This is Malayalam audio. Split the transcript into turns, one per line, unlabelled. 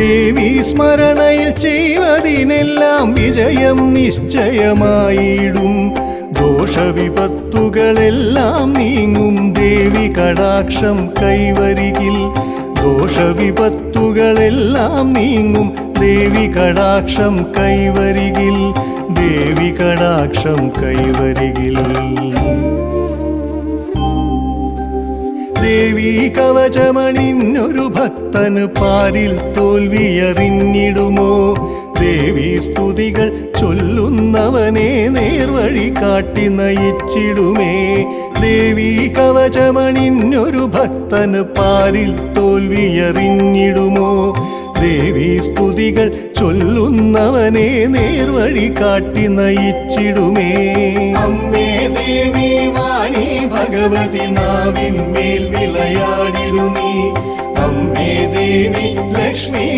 ദേവി സ്മരണയിൽ ചെയ്വതിനെല്ലാം വിജയം നിശ്ചയമായിടും. ദോഷവിപത്തുകളെല്ലാം നീങ്ങും ദേവി കടാക്ഷം കൈവരികിൽ. ദോഷവിപത്തുകളെല്ലാം നീങ്ങും ദേവി കടാക്ഷം കൈവരികിൽ. ദേവി കടാക്ഷം കൈവരികിൽ. ദേവി കവചമണിഞ്ഞൊരു ഭക്തന് പാരിൽ തോൽവിയറിഞ്ഞിടുമോ? ദേവി സ്തുതികൾ ചൊല്ലുന്നവനെ നേർവഴി കാട്ടി നയിച്ചിടുമേ. ദേവി കവചമണിഞ്ഞൊരു ഭക്തന് പാരിൽ തോൽവിയറിഞ്ഞിടുമോ? ദേവി സ്തുതികൾ ചൊല്ലുന്നവനെ നേർവഴി കാട്ടി നയിച്ചിടുമേ. അമ്മേ ദേവി വാണി ഭഗവതി നാവിന്മേൽ വിളയാടിടുമീ. അമ്മേ ദേവി ലക്ഷ്മി